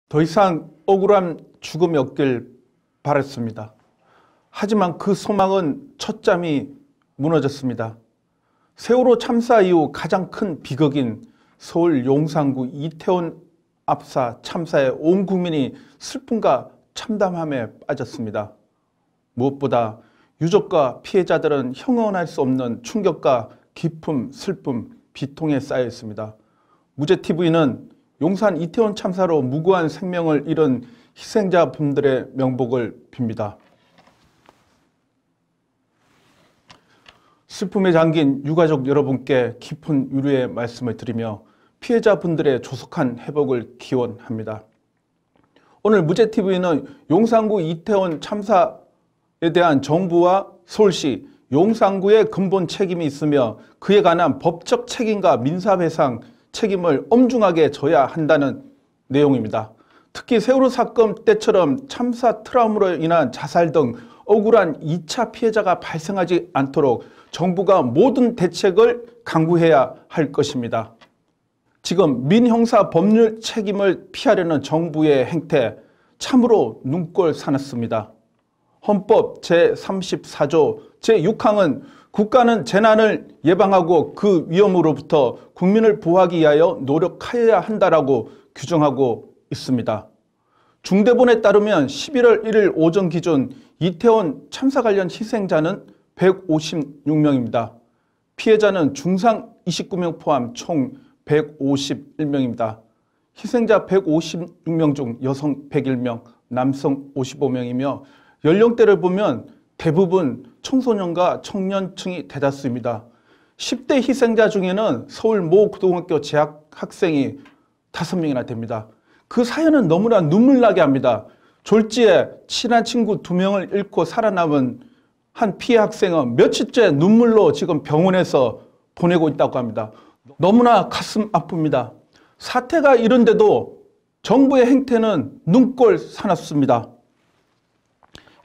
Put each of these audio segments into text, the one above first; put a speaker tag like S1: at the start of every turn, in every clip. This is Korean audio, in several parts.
S1: 더 이상 억울한 죽음이 없길 바랐습니다. 하지만 그 소망은 첫잠이 무너졌습니다. 세월호 참사 이후 가장 큰 비극인 서울 용산구 이태원 압사 참사에 온 국민이 슬픔과 참담함에 빠졌습니다. 무엇보다 유족과 피해자들은 형언할 수 없는 충격과 기쁨, 슬픔, 비통에 쌓여 있습니다. 무제TV는 용산 이태원 참사로 무고한 생명을 잃은 희생자분들의 명복을 빕니다. 슬픔에 잠긴 유가족 여러분께 깊은 위로의 말씀을 드리며 피해자분들의 조속한 회복을 기원합니다. 오늘 무제TV는 용산구 이태원 참사에 대한 정부와 서울시, 용산구의 근본 책임이 있으며 그에 관한 법적 책임과 민사배상 책임을 엄중하게 져야 한다는 내용입니다. 특히 세월호 사건 때처럼 참사 트라우마로 인한 자살 등 억울한 2차 피해자가 발생하지 않도록 정부가 모든 대책을 강구해야 할 것입니다. 지금 민형사 법률 책임을 피하려는 정부의 행태 참으로 눈꼴 사납습니다. 헌법 제34조 제6항은 국가는 재난을 예방하고 그 위험으로부터 국민을 보호하기 위하여 노력하여야 한다라고 규정하고 있습니다. 중대본에 따르면 11월 1일 오전 기준 이태원 참사 관련 희생자는 156명입니다. 피해자는 중상 29명 포함 총 151명입니다. 희생자 156명 중 여성 101명, 남성 55명이며 연령대를 보면 대부분 청소년과 청년층이 대다수입니다. 10대 희생자 중에는 서울 모 고등학교 재학 학생이 5명이나 됩니다. 그 사연은 너무나 눈물나게 합니다. 졸지에 친한 친구 2명을 잃고 살아남은 한 피해 학생은 며칠째 눈물로 지금 병원에서 보내고 있다고 합니다. 너무나 가슴 아픕니다. 사태가 이런데도 정부의 행태는 눈꼴 사납습니다.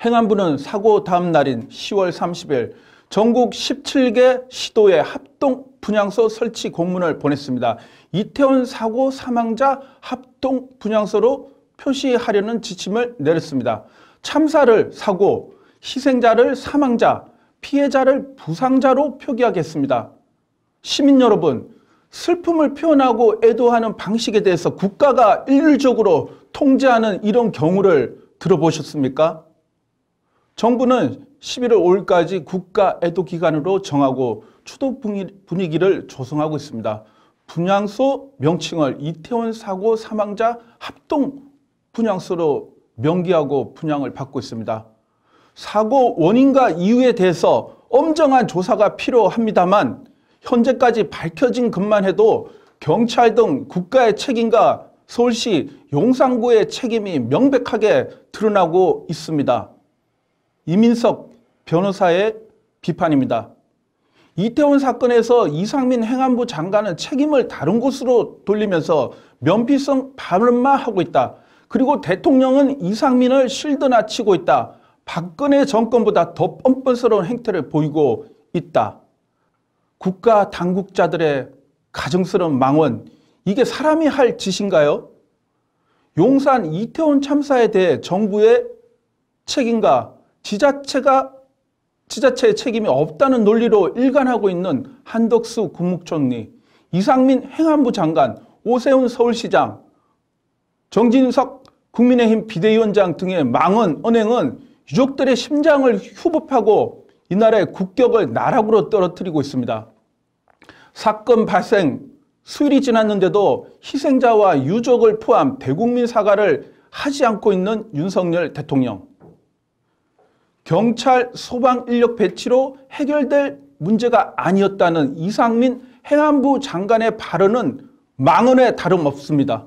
S1: 행안부는 사고 다음 날인 10월 30일 전국 17개 시도에 합동 분향소 설치 공문을 보냈습니다. 이태원 사고 사망자 합동 분향소로 표시하려는 지침을 내렸습니다. 참사를 사고, 희생자를 사망자, 피해자를 부상자로 표기하겠습니다. 시민 여러분, 슬픔을 표현하고 애도하는 방식에 대해서 국가가 일률적으로 통제하는 이런 경우를 들어보셨습니까? 정부는 11월 5일까지 국가 애도 기간으로 정하고 추도 분위기를 조성하고 있습니다. 분향소 명칭을 이태원 사고 사망자 합동 분향소로 명기하고 분향을 받고 있습니다. 사고 원인과 이유에 대해서 엄정한 조사가 필요합니다만 현재까지 밝혀진 것만 해도 경찰 등 국가의 책임과 서울시 용산구의 책임이 명백하게 드러나고 있습니다. 이민석 변호사의 비판입니다. 이태원 사건에서 이상민 행안부 장관은 책임을 다른 곳으로 돌리면서 면피성 발언만 하고 있다. 그리고 대통령은 이상민을 실드나 치고 있다. 박근혜 정권보다 더 뻔뻔스러운 행태를 보이고 있다. 국가 당국자들의 가증스러운 망언, 이게 사람이 할 짓인가요? 용산 이태원 참사에 대해 정부의 책임과 지자체의 책임이 없다는 논리로 일관하고 있는 한덕수 국무총리, 이상민 행안부 장관, 오세훈 서울시장, 정진석 국민의힘 비대위원장 등의 망언, 언행은 유족들의 심장을 휴법하고 이 나라의 국격을 나락으로 떨어뜨리고 있습니다. 사건 발생 수일이 지났는데도 희생자와 유족을 포함 대국민 사과를 하지 않고 있는 윤석열 대통령. 경찰 소방 인력 배치로 해결될 문제가 아니었다는 이상민 행안부 장관의 발언은 망언에 다름없습니다.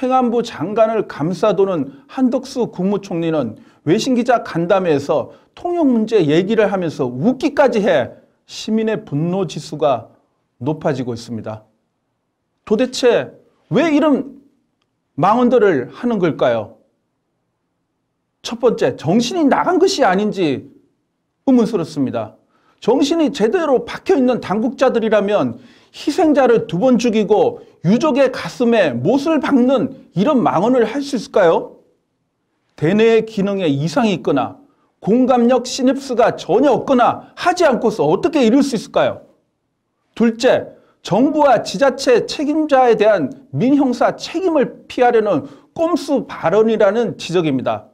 S1: 행안부 장관을 감싸도는 한덕수 국무총리는 외신기자 간담회에서 통역 문제 얘기를 하면서 웃기까지 해 시민의 분노 지수가 높아지고 있습니다. 도대체 왜 이런 망언들을 하는 걸까요? 첫 번째, 정신이 나간 것이 아닌지 의문스럽습니다. 정신이 제대로 박혀있는 당국자들이라면 희생자를 2번 죽이고 유족의 가슴에 못을 박는 이런 망언을 할 수 있을까요? 대뇌의 기능에 이상이 있거나 공감력 시냅스가 전혀 없거나 하지 않고서 어떻게 이룰 수 있을까요? 둘째, 정부와 지자체 책임자에 대한 민형사 책임을 피하려는 꼼수 발언이라는 지적입니다.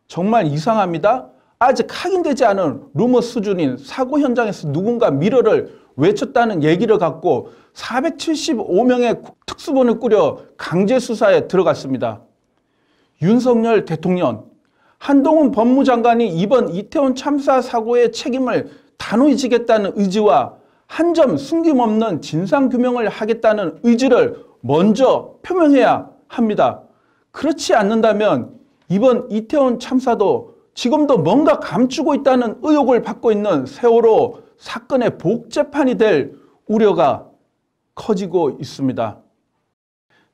S1: 정말 이상합니다. 아직 확인되지 않은 루머 수준인 사고 현장에서 누군가 미러를 외쳤다는 얘기를 갖고 475명의 특수본을 꾸려 강제 수사에 들어갔습니다. 윤석열 대통령, 한동훈 법무장관이 이번 이태원 참사 사고의 책임을 단호히 지겠다는 의지와 한 점 숨김없는 진상규명을 하겠다는 의지를 먼저 표명해야 합니다. 그렇지 않는다면 이번 이태원 참사도 지금도 뭔가 감추고 있다는 의혹을 받고 있는 세월호 사건의 복제판이 될 우려가 커지고 있습니다.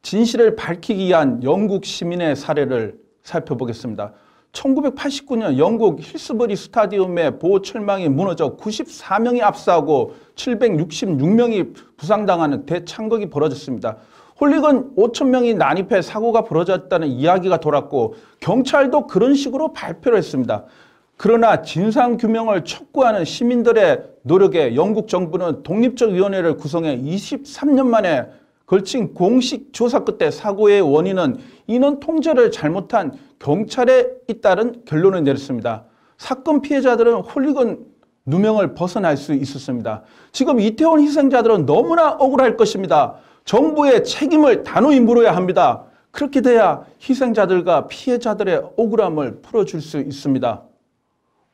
S1: 진실을 밝히기 위한 영국 시민의 사례를 살펴보겠습니다. 1989년 영국 힐스버리 스타디움의 보호 철망이 무너져 94명이 압사하고 766명이 부상당하는 대창극이 벌어졌습니다. 홀리건 5,000명이 난입해 사고가 벌어졌다는 이야기가 돌았고 경찰도 그런 식으로 발표를 했습니다. 그러나 진상규명을 촉구하는 시민들의 노력에 영국 정부는 독립적 위원회를 구성해 23년 만에 걸친 공식 조사 끝에 사고의 원인은 인원 통제를 잘못한 경찰에 잇따른 결론을 내렸습니다. 사건 피해자들은 홀리건 누명을 벗어날 수 있었습니다. 지금 이태원 희생자들은 너무나 억울할 것입니다. 정부의 책임을 단호히 물어야 합니다. 그렇게 돼야 희생자들과 피해자들의 억울함을 풀어줄 수 있습니다.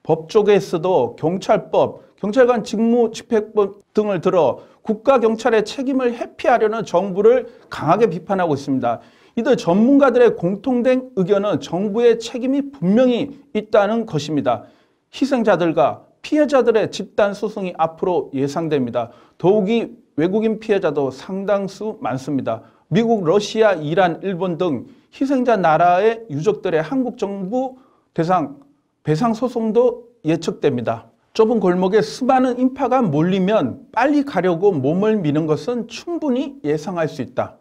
S1: 법조계에서도 경찰법, 경찰관 직무집행법 등을 들어 국가경찰의 책임을 회피하려는 정부를 강하게 비판하고 있습니다. 이들 전문가들의 공통된 의견은 정부의 책임이 분명히 있다는 것입니다. 희생자들과 피해자들의 집단소송이 앞으로 예상됩니다. 더욱이 외국인 피해자도 상당수 많습니다. 미국, 러시아, 이란, 일본 등 희생자 나라의 유족들의 한국 정부 대상 배상 소송도 예측됩니다. 좁은 골목에 수많은 인파가 몰리면 빨리 가려고 몸을 미는 것은 충분히 예상할 수 있다.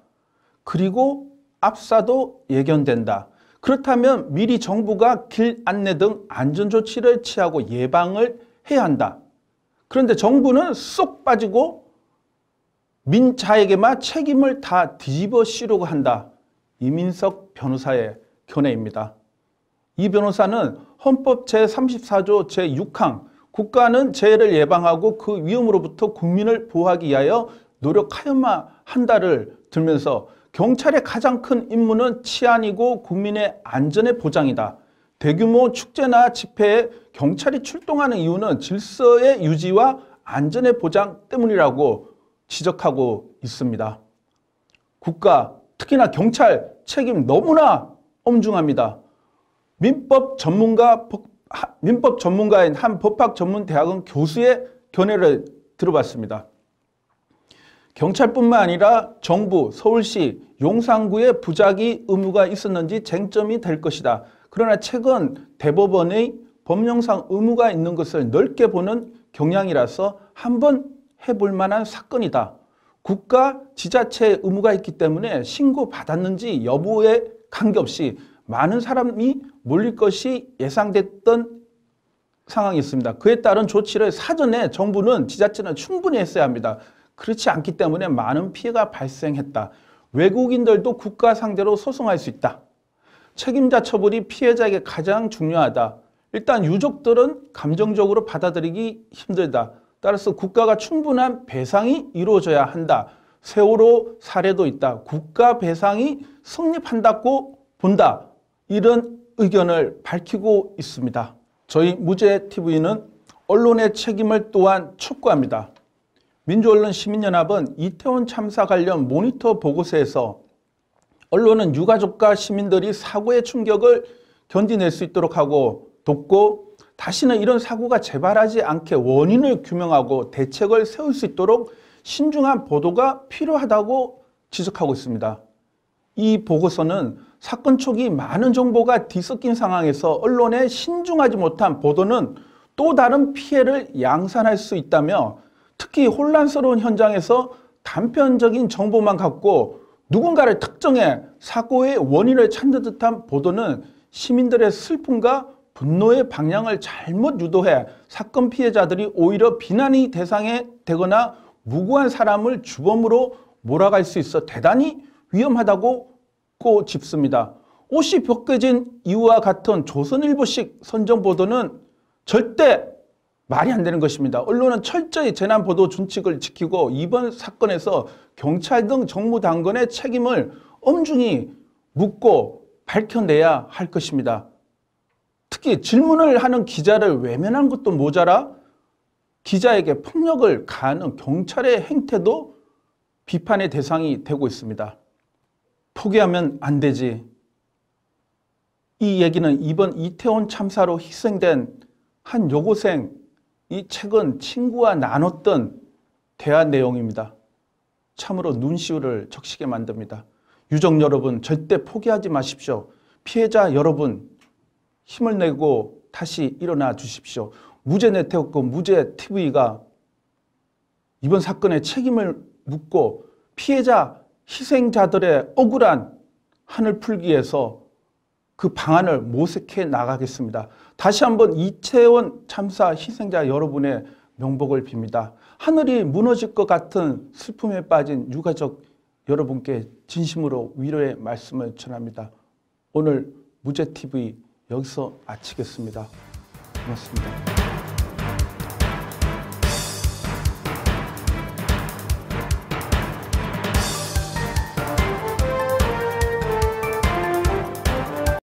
S1: 그리고 압사도 예견된다. 그렇다면 미리 정부가 길 안내 등 안전조치를 취하고 예방을 해야 한다. 그런데 정부는 쏙 빠지고 민자에게만 책임을 다 뒤집어 씌우려고 한다. 이민석 변호사의 견해입니다. 이 변호사는 헌법 제34조 제6항 국가는 재해를 예방하고 그 위험으로부터 국민을 보호하기 위하여 노력하여만 한다를 들면서 경찰의 가장 큰 임무는 치안이고 국민의 안전의 보장이다. 대규모 축제나 집회에 경찰이 출동하는 이유는 질서의 유지와 안전의 보장 때문이라고 지적하고 있습니다. 국가, 특히나 경찰 책임 너무나 엄중합니다. 민법 전문가인 한 법학전문대학원 교수의 견해를 들어봤습니다. 경찰뿐만 아니라 정부, 서울시, 용산구에 부작위 의무가 있었는지 쟁점이 될 것이다. 그러나 최근 대법원의 법령상 의무가 있는 것을 넓게 보는 경향이라서 한번 해볼 만한 사건이다. 국가, 지자체의 의무가 있기 때문에 신고받았는지 여부에 관계없이 많은 사람이 몰릴 것이 예상됐던 상황이었습니다. 그에 따른 조치를 사전에 정부는 지자체는 충분히 했어야 합니다. 그렇지 않기 때문에 많은 피해가 발생했다. 외국인들도 국가 상대로 소송할 수 있다. 책임자 처벌이 피해자에게 가장 중요하다. 일단 유족들은 감정적으로 받아들이기 힘들다. 따라서 국가가 충분한 배상이 이루어져야 한다. 세월호 사례도 있다. 국가 배상이 성립한다고 본다. 이런 의견을 밝히고 있습니다. 저희 무죄TV는 언론의 책임을 또한 촉구합니다. 민주언론 시민연합은 이태원 참사 관련 모니터 보고서에서 언론은 유가족과 시민들이 사고의 충격을 견디낼 수 있도록 하고 돕고 다시는 이런 사고가 재발하지 않게 원인을 규명하고 대책을 세울 수 있도록 신중한 보도가 필요하다고 지적하고 있습니다. 이 보고서는 사건 초기 많은 정보가 뒤섞인 상황에서 언론에 신중하지 못한 보도는 또 다른 피해를 양산할 수 있다며 특히 혼란스러운 현장에서 단편적인 정보만 갖고 누군가를 특정해 사고의 원인을 찾는 듯한 보도는 시민들의 슬픔과 분노의 방향을 잘못 유도해 사건 피해자들이 오히려 비난의 대상이 되거나 무고한 사람을 주범으로 몰아갈 수 있어 대단히 위험하다고 짚습니다. 옷이 벗겨진 이유와 같은 조선일보식 선전보도는 절대 말이 안 되는 것입니다. 언론은 철저히 재난보도 준칙을 지키고 이번 사건에서 경찰 등 정무당국의 책임을 엄중히 묻고 밝혀내야 할 것입니다. 특히 질문을 하는 기자를 외면한 것도 모자라 기자에게 폭력을 가하는 경찰의 행태도 비판의 대상이 되고 있습니다. 포기하면 안 되지. 이 얘기는 이번 이태원 참사로 희생된 한 여고생 이 최근 친구와 나눴던 대화 내용입니다. 참으로 눈시울을 적시게 만듭니다. 유족 여러분 절대 포기하지 마십시오. 피해자 여러분 힘을 내고 다시 일어나 주십시오. 무죄 네트워크 무죄 TV가 이번 사건의 책임을 묻고 피해자 희생자들의 억울한 한을 풀기 위해서 그 방안을 모색해 나가겠습니다. 다시 한번 이태원 참사 희생자 여러분의 명복을 빕니다. 하늘이 무너질 것 같은 슬픔에 빠진 유가족 여러분께 진심으로 위로의 말씀을 전합니다. 오늘 무죄TV 여기서 마치겠습니다. 고맙습니다.